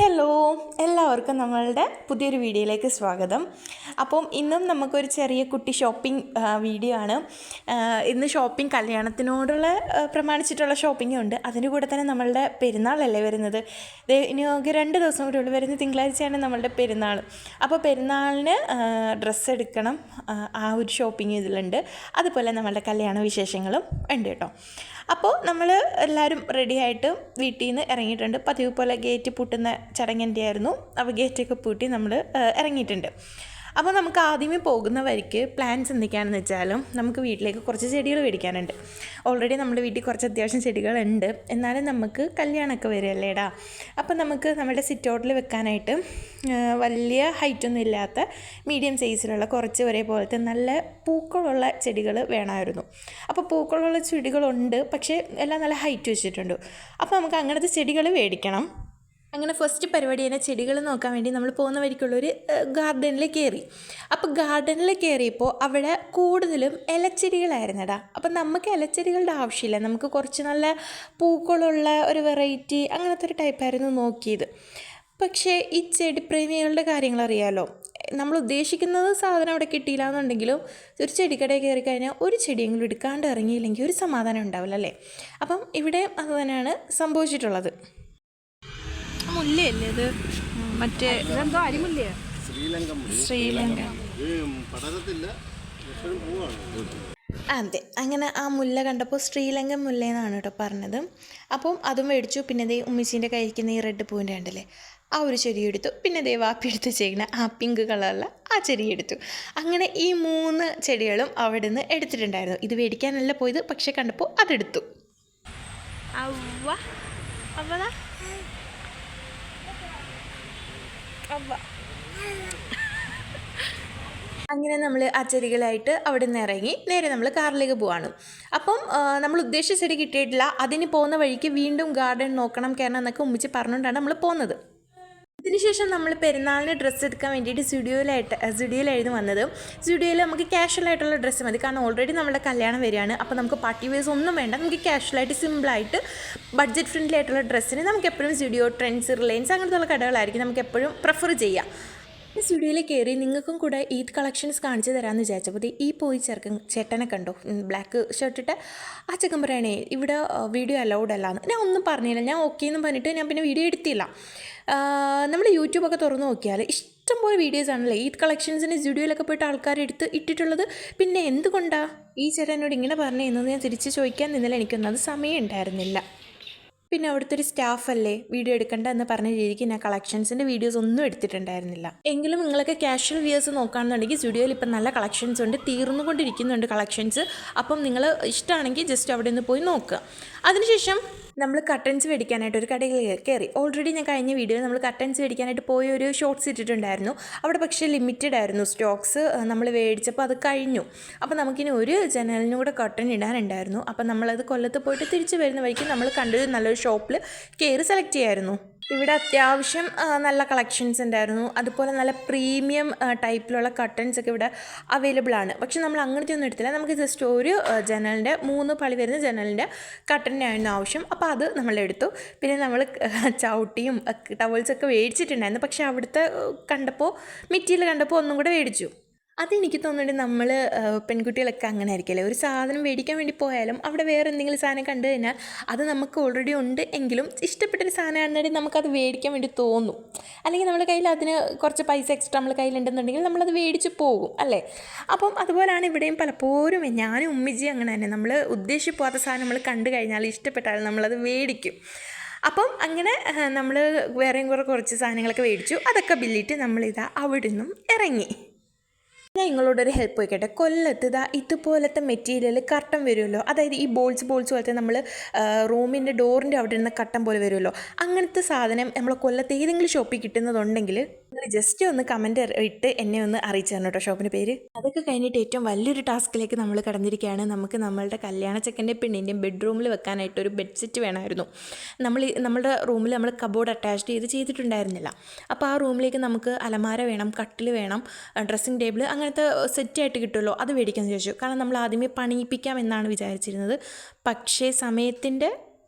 Hello, എല്ലാവർക്കും നമ്മളുടെ പുതിയൊരു വീഡിയോയിലേക്ക് സ്വാഗതം. അപ്പം ഇന്നും നമുക്കൊരു ചെറിയ കുട്ടി ഷോപ്പിംഗ് വീഡിയോ ആണ്. ഇന്ന് ഷോപ്പിംഗ് കല്യാണത്തിനോടുള്ള പ്രമാണിച്ചിട്ടുള്ള ഷോപ്പിംഗും ഉണ്ട്. അതിൻ്റെ കൂടെ തന്നെ നമ്മളുടെ പെരുന്നാളല്ലേ വരുന്നത്. ഇനി നമുക്ക് 2 ദിവസം കൂടി ഉള്ളു. വരുന്ന തിങ്കളാഴ്ചയാണ് നമ്മളുടെ പെരുന്നാൾ. അപ്പോൾ പെരുന്നാളിന് ഡ്രസ്സ് എടുക്കണം, ആ ഒരു ഷോപ്പിംഗ് ഇതിലുണ്ട്. അതുപോലെ നമ്മളുടെ കല്യാണ വിശേഷങ്ങളും ഉണ്ട് കേട്ടോ. അപ്പോൾ നമ്മൾ എല്ലാവരും റെഡിയായിട്ട് വീട്ടിൽ നിന്ന് ഇറങ്ങിയിട്ടുണ്ട്. പതിവ് പോലെ ഗേറ്റ് പൂട്ടുന്ന ചടങ്ങിൻ്റെ ആയിരുന്നു. അപ്പോൾ ഗേറ്റൊക്കെ പൂട്ടി നമ്മൾ ഇറങ്ങിയിട്ടുണ്ട്. അപ്പോൾ നമുക്ക് ആദ്യമേ പോകുന്ന വഴിക്ക് പ്ലാൻസ് എന്തൊക്കെയാണെന്ന് വെച്ചാലും നമുക്ക് വീട്ടിലേക്ക് കുറച്ച് ചെടികൾ മേടിക്കാനുണ്ട്. ഓൾറെഡി നമ്മുടെ വീട്ടിൽ കുറച്ച് അത്യാവശ്യം ചെടികളുണ്ട്. എന്നാലും നമുക്ക് കല്യാണമൊക്കെ വരുമല്ലേടാ. അപ്പോൾ നമുക്ക് നമ്മുടെ സിറ്റ് ഔട്ടിൽ വെക്കാനായിട്ട് വലിയ ഹൈറ്റൊന്നും ഇല്ലാത്ത മീഡിയം സൈസിലുള്ള കുറച്ച് ഒരേപോലത്തെ നല്ല പൂക്കളുള്ള ചെടികൾ വേണമായിരുന്നു. അപ്പോൾ പൂക്കളുള്ള ചെടികളുണ്ട്, പക്ഷേ എല്ലാം നല്ല ഹൈറ്റ് വെച്ചിട്ടുണ്ട്. അപ്പോൾ നമുക്ക് അങ്ങനത്തെ ചെടികൾ മേടിക്കണം. അങ്ങനെ ഫസ്റ്റ് പരിപാടി തന്നെ ചെടികൾ നോക്കാൻ വേണ്ടി നമ്മൾ പോകുന്ന വഴിക്കുള്ളൊരു ഗാർഡനിൽ കയറി. അപ്പോൾ ഗാർഡനിൽ കയറിയപ്പോൾ അവിടെ കൂടുതലും ഇലച്ചെടികളായിരുന്നടാ. അപ്പം നമുക്ക് ഇലച്ചെടികളുടെ ആവശ്യമില്ല, നമുക്ക് കുറച്ച് നല്ല പൂക്കളുള്ള ഒരു വെറൈറ്റി അങ്ങനത്തെ ഒരു ടൈപ്പായിരുന്നു നോക്കിയത്. പക്ഷേ ഈ ചെടിപ്രേമികളുടെ കാര്യങ്ങൾ അറിയാമല്ലോ, നമ്മൾ ഉദ്ദേശിക്കുന്നത് സാധനം അവിടെ കിട്ടിയില്ല എന്നുണ്ടെങ്കിലും ഒരു ചെടിക്കടയിൽ കയറി കഴിഞ്ഞാൽ ഒരു ചെടിയെങ്കിലും എടുക്കാണ്ട് ഇറങ്ങിയില്ലെങ്കിൽ ഒരു സമാധാനം ഉണ്ടാവില്ല അല്ലേ. അപ്പം ഇവിടെ അത് തന്നെയാണ് സംഭവിച്ചിട്ടുള്ളത്. മുല്ലയല്ലേ ഇത്? മറ്റേ ശ്രീലങ്ക. അതെ, അങ്ങനെ ആ മുല്ല കണ്ടപ്പോൾ ശ്രീലങ്കൻ മുല്ലേന്നാണ് കേട്ടോ പറഞ്ഞത്. അപ്പം അതും മേടിച്ചു. പിന്നെ ദേ ഉമ്മിച്ചീൻ്റെ കഴിക്കുന്ന ഈ റെഡ് പൂവിൻ്റെ ഉണ്ടല്ലേ, ആ ഒരു ചെടി എടുത്തു. പിന്നെ ദേ വാപ്പി എടുത്ത് ചെയ്യുന്ന ആ പിങ്ക് കളറുള്ള ആ ചെടി എടുത്തു. അങ്ങനെ ഈ 3 ചെടികളും അവിടെ നിന്ന് എടുത്തിട്ടുണ്ടായിരുന്നു. ഇത് മേടിക്കാനല്ല പോയത്, പക്ഷെ കണ്ടപ്പോൾ അതെടുത്തു. അങ്ങനെ നമ്മൾ ആ ചെടികളായിട്ട് അവിടെ നിന്ന് ഇറങ്ങി നേരെ നമ്മൾ കാറിലേക്ക് പോവാണ്. അപ്പം നമ്മൾ ഉദ്ദേശിച്ച ചെടി കിട്ടിയിട്ടില്ല. അതിന് പോകുന്ന വഴിക്ക് വീണ്ടും ഗാർഡൻ നോക്കണം കയറണം എന്നൊക്കെ ഉമ്മിച്ച് പറഞ്ഞുകൊണ്ടാണ് നമ്മൾ പോകുന്നത്. ഇതിനുശേഷം നമ്മൾ പെരുന്നാളിന് ഡ്രസ്സ് എടുക്കാൻ വേണ്ടിയിട്ട് സ്റ്റുഡിയോയിലായിരുന്നു വന്നത്. സ്റ്റുഡിയോയിൽ നമുക്ക് ക്യാഷ്വലായിട്ടുള്ള ഡ്രസ്സ് മതി, കാരണം ഓൾറെഡി നമ്മുടെ കല്യാണം വരികയാണ്. അപ്പോൾ നമുക്ക് പാർട്ടി വെയർസ് ഒന്നും വേണ്ട, നമുക്ക് ക്യാഷ്വലായിട്ട് സിമ്പിളായിട്ട് ബഡ്ജറ്റ് ഫ്രണ്ട്ലി ആയിട്ടുള്ള ഡ്രസ്സിന് നമുക്ക് എപ്പോഴും സ്റ്റുഡിയോ, ട്രെൻഡ്സ്, റിലയൻസ് അങ്ങനത്തെ ഉള്ള കടകളായിരിക്കും നമുക്ക് എപ്പോഴും പ്രിഫർ ചെയ്യാം. ഈ സ്റ്റുഡിയോയിൽ കയറി നിങ്ങൾക്കും കൂടെ ഈദ് കളക്ഷൻസ് കാണിച്ചു തരാമെന്ന് വിചാരിച്ചപ്പോൾ ഈ പോയി ചേട്ടനെ കണ്ടോ, ബ്ലാക്ക് ഷർട്ടിട്ട്. ആ ചെക്കൻ പറയണേ ഇവിടെ വീഡിയോ അലൗഡ് അല്ലാന്ന്. ഞാൻ ഒന്നും പറഞ്ഞില്ല, ഞാൻ ഓക്കെ എന്ന് പറഞ്ഞിട്ട് ഞാൻ പിന്നെ വീഡിയോ എടുത്തില്ല. നമ്മൾ യൂട്യൂബൊക്കെ തുറന്ന് നോക്കിയാൽ ഇഷ്ടംപോലെ വീഡിയോസ് ആണല്ലേ ഈദ് കളക്ഷൻസിന് സ്റ്റുഡിയോയിലൊക്കെ പോയിട്ട് ആൾക്കാർ ഇട്ടിട്ടുള്ളത്. പിന്നെ എന്തുകൊണ്ടാണ് ഈ ചേട്ടനോട് ഇങ്ങനെ പറഞ്ഞതെന്ന് ഞാൻ തിരിച്ച് ചോദിക്കാൻ നിന്നില്ല, എനിക്കൊന്നും അത് സമയം ഉണ്ടായിരുന്നില്ല. പിന്നെ അവിടുത്തെ ഒരു സ്റ്റാഫല്ലേ വീഡിയോ എടുക്കേണ്ട എന്ന് പറഞ്ഞ രീതിക്ക് ഞാൻ കളക്ഷൻസിൻ്റെ വീഡിയോസ് ഒന്നും എടുത്തിട്ടുണ്ടായിരുന്നില്ല. എങ്കിലും നിങ്ങളൊക്കെ ക്യാഷ്വൽ വ്യൂസ് നോക്കുകയാണെന്നുണ്ടെങ്കിൽ സ്റ്റുഡിയോയിൽ ഇപ്പം നല്ല കളക്ഷൻസ് ഉണ്ട്, തീർന്നുകൊണ്ടിരിക്കുന്നുണ്ട് കളക്ഷൻസ്. അപ്പം നിങ്ങൾ ഇഷ്ടമാണെങ്കിൽ ജസ്റ്റ് അവിടെ നിന്ന് പോയി നോക്കുക. അതിനുശേഷം നമ്മൾ കട്ടൻസ് മേടിക്കാനായിട്ട് ഒരു കടയിൽ കയറി. ഓൾറെഡി ഞാൻ കഴിഞ്ഞ വീഡിയോയിൽ നമ്മൾ കട്ടൻസ് മേടിക്കാനായിട്ട് പോയ ഒരു ഷോർട്ട്സ് ഇട്ടിട്ടുണ്ടായിരുന്നു. അവിടെ പക്ഷേ ലിമിറ്റഡ് ആയിരുന്നു സ്റ്റോക്സ്. നമ്മൾ മേടിച്ചപ്പോൾ അത് കഴിഞ്ഞു. അപ്പോൾ നമുക്കിനി ഒരു ജനലിനും കൂടെ കട്ടൻ ഇടാനുണ്ടായിരുന്നു. അപ്പോൾ നമ്മളത് കൊല്ലത്ത് പോയിട്ട് തിരിച്ച് വരുന്ന വഴിക്ക് നമ്മൾ കണ്ടൊരു നല്ലൊരു ഷോപ്പിൽ കയറി സെലക്ട് ചെയ്യായിരുന്നു. ഇവിടെ അത്യാവശ്യം നല്ല കളക്ഷൻസ് ഉണ്ടായിരുന്നു. അതുപോലെ നല്ല പ്രീമിയം ടൈപ്പിലുള്ള കട്ടൻസ് ഒക്കെ ഇവിടെ അവൈലബിൾ ആണ്. പക്ഷെ നമ്മൾ അങ്ങനത്തെ ഒന്നും എടുത്തില്ല, നമുക്ക് ജസ്റ്റ് ഒരു ജനലിൻ്റെ 3 പാളി വരുന്ന ജനലിൻ്റെ കട്ടനായിരുന്നു ആവശ്യം. അപ്പോൾ അത് നമ്മളെടുത്തു. പിന്നെ നമ്മൾ ചവിട്ടിയും ടവൽസൊക്കെ മേടിച്ചിട്ടുണ്ടായിരുന്നു. പക്ഷെ അവിടുത്തെ മെറ്റീരിയൽ കണ്ടപ്പോൾ ഒന്നും കൂടെ മേടിച്ചു. അതെനിക്ക് തോന്നുന്നുണ്ട് നമ്മൾ പെൺകുട്ടികളൊക്കെ അങ്ങനെ ആയിരിക്കില്ലേ, ഒരു സാധനം മേടിക്കാൻ വേണ്ടി പോയാലും അവിടെ വേറെ എന്തെങ്കിലും സാധനം കണ്ടു കഴിഞ്ഞാൽ അത് നമുക്ക് ഓൾറെഡി ഉണ്ട് എങ്കിലും ഇഷ്ടപ്പെട്ടൊരു സാധനമാണെന്നുണ്ടെങ്കിൽ നമുക്കത് മേടിക്കാൻ വേണ്ടി തോന്നും. അല്ലെങ്കിൽ നമ്മുടെ കയ്യിൽ അതിന് കുറച്ച് പൈസ എക്സ്ട്രാ നമ്മുടെ കയ്യിലുണ്ടെന്നുണ്ടെങ്കിൽ നമ്മളത് മേടിച്ച് പോകും അല്ലേ. അപ്പം അതുപോലെയാണ് ഇവിടെയും പലപ്പോഴും ഞാനും ഉമ്മിജി അങ്ങനെ തന്നെ, നമ്മൾ ഉദ്ദേശിച്ച് പോകാത്ത സാധനം നമ്മൾ കണ്ടു കഴിഞ്ഞാൽ ഇഷ്ടപ്പെട്ടാൽ നമ്മളത് മേടിക്കും. അപ്പം അങ്ങനെ നമ്മൾ വേറെയും കുറച്ച് സാധനങ്ങളൊക്കെ മേടിച്ചു. അതൊക്കെ ബില്ലിട്ട് നമ്മളിതാ അവിടെ നിന്നും ഇറങ്ങി. ഞാൻ നിങ്ങളോടൊരു ഹെൽപ്പ് ചോദിക്കട്ടെ. കൊല്ലത്ത് ഇതുപോലത്തെ മെറ്റീരിയൽ കർട്ടൻ വരുമല്ലോ, അതായത് ഈ ബോൾസ് പോലത്തെ നമ്മൾ റൂമിൻ്റെ ഡോറിൻ്റെ അവിടെ ഇരുന്ന കർട്ടൻ പോലെ വരുമല്ലോ, അങ്ങനത്തെ സാധനം നമ്മൾ കൊല്ലത്ത് ഏതെങ്കിലും ഷോപ്പിൽ കിട്ടുന്നതുണ്ടെങ്കിൽ നിങ്ങൾ ജസ്റ്റ് ഒന്ന് കമൻറ്റ് ഇട്ട് എന്നെ ഒന്ന് അറിയിച്ചു തരണം കേട്ടോ, ഷോപ്പിൻ്റെ പേര്. അതൊക്കെ കഴിഞ്ഞിട്ട് ഏറ്റവും വലിയൊരു ടാസ്കിലേക്ക് നമ്മൾ കടന്നിരിക്കുകയാണ്. നമുക്ക് നമ്മളുടെ കല്യാണ ചെക്കൻ്റെ പെണ്ണിൻ്റെയും ബെഡ്റൂമിൽ വെക്കാനായിട്ട് ഒരു ബെഡ് സെറ്റ് വേണമായിരുന്നു. നമ്മളുടെ റൂമിൽ നമ്മൾ കബോർഡ് അറ്റാച്ച് ചെയ്തിട്ടുണ്ടായിരുന്നില്ല. അപ്പോൾ ആ റൂമിലേക്ക് നമുക്ക് അലമാര വേണം, കട്ടിൽ വേണം, ഡ്രസ്സിങ് ടേബിൾ അങ്ങനത്തെ സെറ്റായിട്ട് കിട്ടുമല്ലോ, അത് മേടിക്കാൻ ചോദിച്ചു. കാരണം നമ്മൾ ആദ്യമേ പണിയിപ്പിക്കാം എന്നാണ് വിചാരിച്ചിരുന്നത്. പക്ഷേ സമയത്തിൻ്റെ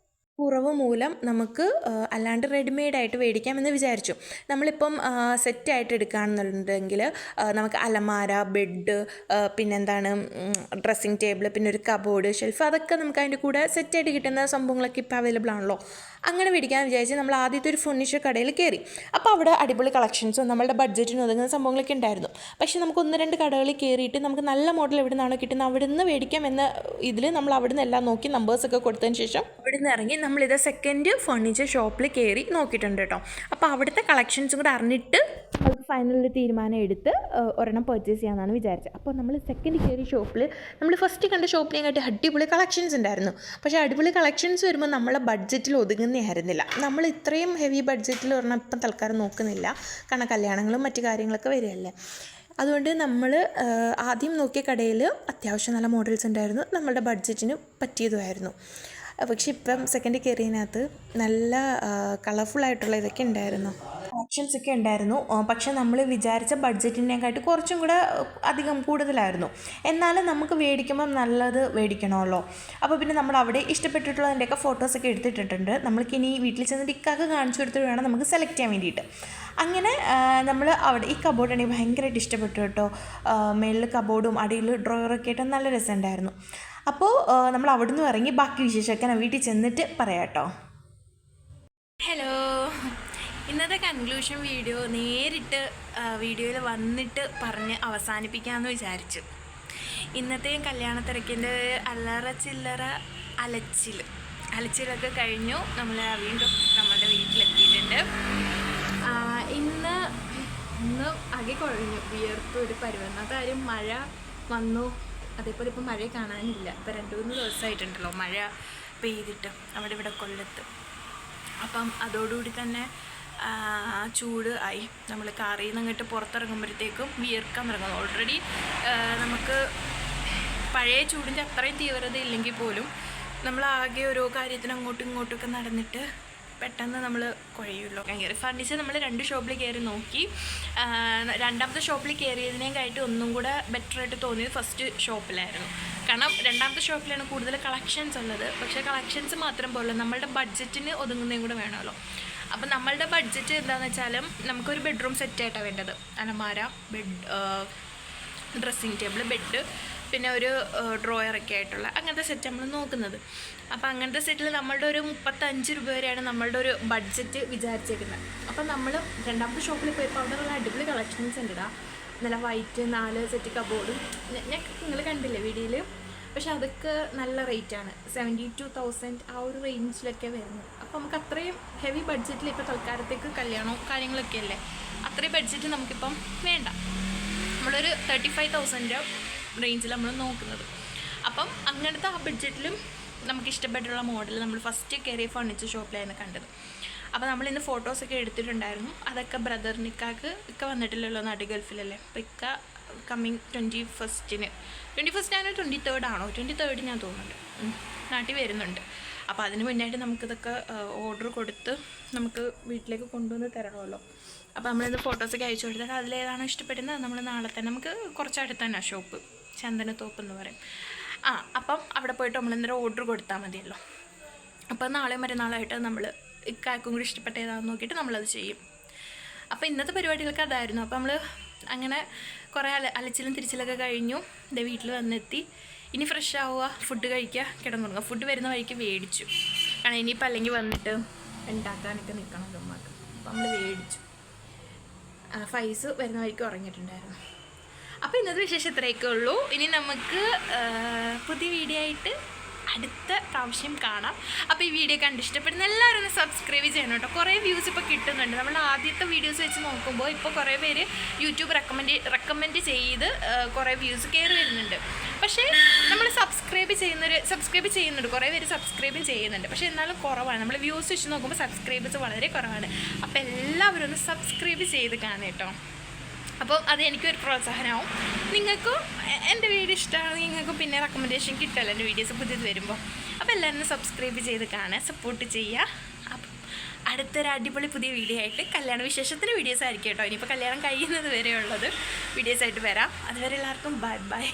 കുറവ് മൂലം നമുക്ക് അല്ലാണ്ട് റെഡിമെയ്ഡായിട്ട് മേടിക്കാമെന്ന് വിചാരിച്ചു. നമ്മളിപ്പം സെറ്റായിട്ട് എടുക്കുകയാണെന്നുണ്ടെങ്കിൽ നമുക്ക് അലമാര, ബെഡ്, പിന്നെന്താണ് ഡ്രസ്സിങ് ടേബിൾ, പിന്നെ ഒരു കബോർഡ്, ഷെൽഫ്, അതൊക്കെ നമുക്ക് അതിൻ്റെ കൂടെ സെറ്റായിട്ട് കിട്ടുന്ന സംഭവങ്ങളൊക്കെ ഇപ്പോൾ അവൈലബിൾ ആണല്ലോ. അങ്ങനെ മേടിക്കാമെന്ന് വിചാരിച്ച് നമ്മൾ ആദ്യത്തെ ഒരു ഫർണിച്ചർ കടയിൽ കയറി. അപ്പോൾ അവിടെ അടിപൊളി കളക്ഷൻസും നമ്മളുടെ ബഡ്ജറ്റിന് ഒതുങ്ങുന്ന സംഭവങ്ങളൊക്കെ ഉണ്ടായിരുന്നു. പക്ഷേ നമുക്ക് 1-2 കടകളിൽ കയറിയിട്ട് നമുക്ക് നല്ല മോഡൽ എവിടെ നിന്നാണോ കിട്ടുന്നത് അവിടെ നിന്ന് മേടിക്കാം എന്ന ഇതിൽ നമ്മൾ അവിടെ നിന്ന് എല്ലാം നോക്കി നമ്പേഴ്സൊക്കെ കൊടുത്തതിന് ശേഷം അവിടെ നിന്ന് ഇറങ്ങി നമ്മളിത് സെക്കൻഡ് ഫർണിച്ചർ ഷോപ്പിൽ കയറി നോക്കിയിട്ടുണ്ട് കേട്ടോ. അപ്പോൾ അവിടുത്തെ കളക്ഷൻസും കൂടെ അറിഞ്ഞിട്ട് നമുക്ക് ഫൈനലൊരു തീരുമാനം എടുത്ത് ഒരെണ്ണം പർച്ചേസ് ചെയ്യാമെന്നാണ് വിചാരിച്ചത്. അപ്പോൾ നമ്മൾ സെക്കൻഡ് കയറി ഷോപ്പിൽ നമ്മൾ ഫസ്റ്റ് കണ്ട ഷോപ്പിനെക്കാട്ടി അടിപൊളി കളക്ഷൻസ് ഉണ്ടായിരുന്നു. പക്ഷേ അടിപൊളി കളക്ഷൻസ് വരുമ്പോൾ നമ്മളെ ബഡ്ജറ്റിൽ ഒതുങ്ങുന്നതായിരുന്നില്ല. നമ്മൾ ഇത്രയും ഹെവി ബഡ്ജറ്റിൽ ഒരെണ്ണം ഇപ്പം തൽക്കാലം നോക്കുന്നില്ല, കാരണം കല്യാണങ്ങളും മറ്റു കാര്യങ്ങളൊക്കെ വരികയല്ലേ. അതുകൊണ്ട് നമ്മൾ ആദ്യം നോക്കിയ കടയിൽ അത്യാവശ്യം നല്ല മോഡൽസ് ഉണ്ടായിരുന്നു, നമ്മളുടെ ബഡ്ജറ്റിന് പറ്റിയതുമായിരുന്നു. പക്ഷെ ഇപ്പം സെക്കൻഡ് കയറിയതിനകത്ത് നല്ല കളർഫുള്ളായിട്ടുള്ള ഇതൊക്കെ ഉണ്ടായിരുന്നു, കളക്ഷൻസ് ഒക്കെ ഉണ്ടായിരുന്നു. പക്ഷെ നമ്മൾ വിചാരിച്ച ബഡ്ജറ്റിനേക്കായിട്ട് കുറച്ചും കൂടെ അധികം കൂടുതലായിരുന്നു. എന്നാലും നമുക്ക് മേടിക്കുമ്പം നല്ലത് മേടിക്കണമല്ലോ. അപ്പോൾ പിന്നെ നമ്മൾ അവിടെ ഇഷ്ടപ്പെട്ടിട്ടുള്ളതിൻ്റെയൊക്കെ ഫോട്ടോസൊക്കെ എടുത്തിട്ടിട്ടുണ്ട്. നമ്മൾക്കിനി വീട്ടിൽ ചെന്നിട്ട് ഇക്കാക്ക് കാണിച്ചു കൊടുത്തിട്ട് വേണം നമുക്ക് സെലക്ട് ചെയ്യാൻ വേണ്ടിയിട്ട്. അങ്ങനെ നമ്മൾ അവിടെ ഈ കബോർഡ് എനിക്ക് ഭയങ്കരമായിട്ട് ഇഷ്ടപ്പെട്ടു കേട്ടോ. മേളിൽ കബോർഡും അടിയിൽ ഡ്രോയറൊക്കെ ആയിട്ട് നല്ല രസമുണ്ടായിരുന്നു. അപ്പോൾ നമ്മൾ അവിടെ നിന്ന് ഇറങ്ങി ബാക്കി വിശേഷമൊക്കെ ഞാൻ വീട്ടിൽ ചെന്നിട്ട് പറയാം കേട്ടോ. ഹലോ, ഇന്നത്തെ കൺക്ലൂഷൻ വീഡിയോ നേരിട്ട് വീഡിയോയിൽ വന്നിട്ട് പറഞ്ഞ് അവസാനിപ്പിക്കാമെന്ന് വിചാരിച്ചു. ഇന്നത്തെയും കല്യാണത്തിരക്കിൻ്റെ അല്ലറ ചില്ലറ അലച്ചിലൊക്കെ കഴിഞ്ഞു. നമ്മൾ വീണ്ടും നമ്മുടെ വീട്ടിലെത്തിയിട്ടുണ്ട്. ഇന്ന് ആകെ കുഴഞ്ഞു, വിയർത്ത് ഒരു പരുവന്ന കാര്യം. മഴ വന്നു, അതേപോലെ ഇപ്പോൾ മഴ കാണാനില്ല. ഇപ്പോൾ 2-3 ദിവസമായിട്ടുണ്ടല്ലോ മഴ പെയ്തിട്ട് അവിടെ ഇവിടെ കൊല്ലത്ത്. അപ്പം അതോടുകൂടി തന്നെ ചൂട് ആയി. നമ്മൾ കാറിൽ നിന്ന് അങ്ങോട്ട് പുറത്തിറങ്ങുമ്പോഴത്തേക്കും വിയർക്കാൻ തുടങ്ങുന്നു. ഓൾറെഡി നമുക്ക് പഴയ ചൂടിൻ്റെ അത്രയും തീവ്രത ഇല്ലെങ്കിൽ പോലും നമ്മളാകെ ഓരോ കാര്യത്തിന് അങ്ങോട്ടും ഇങ്ങോട്ടുമൊക്കെ നടന്നിട്ട് പെട്ടെന്ന് നമ്മൾ കുഴയുമല്ലോ. കയറി ഫർണിച്ചർ നമ്മൾ 2 ഷോപ്പിൽ കയറി നോക്കി. രണ്ടാമത്തെ ഷോപ്പിൽ കയറിയതിനേക്കായിട്ട് ഒന്നും കൂടെ ബെറ്ററായിട്ട് തോന്നിയത് ഫസ്റ്റ് ഷോപ്പിലായിരുന്നു. കാരണം രണ്ടാമത്തെ ഷോപ്പിലാണ് കൂടുതൽ കളക്ഷൻസ് ഉള്ളത്. പക്ഷേ കളക്ഷൻസ് മാത്രം പോലെ നമ്മളുടെ ബഡ്ജറ്റിന് ഒതുങ്ങുന്നതും കൂടെ വേണമല്ലോ. അപ്പം നമ്മളുടെ ബഡ്ജറ്റ് എന്താണെന്ന് വെച്ചാലും നമുക്കൊരു ബെഡ്റൂം സെറ്റായിട്ടാണ് വേണ്ടത്. അലമാര, ബെഡ്, ഡ്രസ്സിങ് ടേബിൾ, ബെഡ്, പിന്നെ ഒരു ഡ്രോയറൊക്കെ ആയിട്ടുള്ള അങ്ങനത്തെ സെറ്റ് നമ്മൾ നോക്കുന്നത്. അപ്പോൾ അങ്ങനത്തെ സെറ്റിൽ നമ്മളുടെ ഒരു 35 രൂപ വരെയാണ് നമ്മളുടെ ഒരു ബഡ്ജറ്റ് വിചാരിച്ചേക്കുന്നത്. അപ്പം നമ്മൾ രണ്ടാമത്തെ ഷോപ്പിൽ പോയപ്പോൾ അവിടെ നല്ല അടിപൊളി കളക്ഷൻസ് ഉണ്ട്. നല്ല വൈറ്റ് 4 സെറ്റ് കബോർഡും ഞാൻ നിങ്ങൾ കണ്ടില്ലേ വീഡിയോയിൽ. പക്ഷെ അതൊക്കെ നല്ല റേറ്റാണ്, 72,000 ആ ഒരു റേഞ്ചിലൊക്കെ വരുന്നത്. അപ്പോൾ നമുക്ക് അത്രയും ഹെവി ബഡ്ജറ്റിൽ ഇപ്പോൾ തൽക്കാലത്തേക്ക് കല്യാണവും കാര്യങ്ങളൊക്കെ അല്ലേ, അത്രയും ബഡ്ജറ്റ് നമുക്കിപ്പം വേണ്ട. നമ്മളൊരു 35,000 റേഞ്ചിൽ നമ്മൾ നോക്കുന്നത്. അപ്പം അങ്ങനത്തെ ആ ബഡ്ജറ്റിലും നമുക്ക് ഇഷ്ടപ്പെട്ടുള്ള മോഡൽ നമ്മൾ ഫസ്റ്റ് കയറിയ ഫർണിച്ചർ ഷോപ്പിലായിരുന്നു കണ്ടത്. അപ്പോൾ നമ്മളിന്ന് ഫോട്ടോസൊക്കെ എടുത്തിട്ടുണ്ടായിരുന്നു. അതൊക്കെ ബ്രദറിനിക്കാക്ക് ഇക്ക വന്നിട്ടില്ലല്ലോ, നാട്ടിൽ ഗൾഫിലല്ലേ. അപ്പോൾ ഇക്ക കമ്മിങ് 21-ന് 23rd ആണോ 23rd ഞാൻ തോന്നുന്നുണ്ട് നാട്ടിൽ വരുന്നുണ്ട്. അപ്പോൾ അതിന് മുന്നായിട്ട് നമുക്കിതൊക്കെ ഓർഡർ കൊടുത്ത് നമുക്ക് വീട്ടിലേക്ക് കൊണ്ടുവന്ന് തരണമല്ലോ. അപ്പോൾ നമ്മളിന്ന് ഫോട്ടോസൊക്കെ അയച്ചു കൊടുത്താൽ അതിലേതാണോ ഇഷ്ടപ്പെടുന്നത് നമ്മൾ നാളെ തന്നെ, നമുക്ക് കുറച്ചടുത്ത് തന്നെ ഷോപ്പ്, ചന്ദനത്തോപ്പ് എന്ന് പറയും. അപ്പം അവിടെ പോയിട്ട് നമ്മളെന്തെങ്കിലും ഓർഡർ കൊടുത്താൽ മതിയല്ലോ. അപ്പോൾ നാളെ മറ്റന്നാളായിട്ട് നമ്മൾ ഇക്കാർക്കും കൂടി ഇഷ്ടപ്പെട്ട ഏതാണെന്ന് നോക്കിയിട്ട് നമ്മളത് ചെയ്യും. അപ്പോൾ ഇന്നത്തെ പരിപാടികൾക്ക് അതായിരുന്നു. അപ്പോൾ നമ്മൾ അങ്ങനെ കുറേ അലച്ചിലും തിരിച്ചിലൊക്കെ കഴിഞ്ഞു. എൻ്റെ വീട്ടിൽ വന്നെത്തി. ഇനി ഫ്രഷ് ആവുക, ഫുഡ് കഴിക്കുക, കിടന്നുറങ്ങുക. ഫുഡ് വരുന്ന വഴിക്ക് മേടിച്ചു, കാരണം ഇനിയിപ്പോൾ അല്ലെങ്കിൽ വന്നിട്ട് ഉണ്ടാക്കാനൊക്കെ നിൽക്കണമല്ലോ ഉമ്മാക്ക്. അപ്പോൾ നമ്മൾ മേടിച്ചു. ഫൈസ് വരുന്ന വഴിക്ക് ഉറങ്ങിയിട്ടുണ്ടായിരുന്നു. അപ്പോൾ ഇന്നത്തെ വിശേഷം ഇത്രയൊക്കെ ഉള്ളൂ. ഇനി നമുക്ക് പുതിയ വീഡിയോ ആയിട്ട് അടുത്ത പ്രാവശ്യം കാണാം. അപ്പോൾ ഈ വീഡിയോ കണ്ട് ഇഷ്ടപ്പെടുന്ന എല്ലാവരും ഒന്ന് സബ്സ്ക്രൈബ് ചെയ്യണം കേട്ടോ. കുറേ വ്യൂസ് ഇപ്പോൾ കിട്ടുന്നുണ്ട്. നമ്മൾ ആദ്യത്തെ വീഡിയോസ് വെച്ച് നോക്കുമ്പോൾ ഇപ്പോൾ കുറേ പേര് യൂട്യൂബ് റെക്കമെൻഡ് ചെയ്ത് കുറേ വ്യൂസ് കയറി വരുന്നുണ്ട്. പക്ഷേ നമ്മൾ സബ്സ്ക്രൈബ് ചെയ്യുന്നുണ്ട്, കുറേ പേര് സബ്സ്ക്രൈബ് ചെയ്യുന്നുണ്ട്. പക്ഷേ എന്നാലും കുറവാണ്. നമ്മൾ വ്യൂസ് വെച്ച് നോക്കുമ്പോൾ സബ്സ്ക്രൈബേഴ്സ് വളരെ കുറവാണ്. അപ്പോൾ എല്ലാവരും ഒന്ന് സബ്സ്ക്രൈബ് ചെയ്ത് കാണും കേട്ടോ. അപ്പോൾ അത് എനിക്കൊരു പ്രോത്സാഹനമാവും. നിങ്ങൾക്കും എൻ്റെ വീഡിയോ ഇഷ്ടമാണെങ്കിൽ നിങ്ങൾക്കും പിന്നെ റെക്കമെൻഡേഷൻ കിട്ടുമല്ലോ എൻ്റെ വീഡിയോസ് പുതിയത് വരുമ്പോൾ. അപ്പോൾ എല്ലാവരും സബ്സ്ക്രൈബ് ചെയ്ത് കാണാൻ സപ്പോർട്ട് ചെയ്യുക. അപ്പം അടുത്തൊരു അടിപൊളി പുതിയ വീഡിയോ ആയിട്ട് കല്യാണ വിശേഷത്തിന് വീഡിയോസ് ആയിരിക്കും കേട്ടോ. ഇനിയിപ്പോൾ കല്യാണം കഴിയുന്നത് വരെയുള്ളത് വീഡിയോസായിട്ട് വരാം. അതുവരെ എല്ലാവർക്കും ബൈ.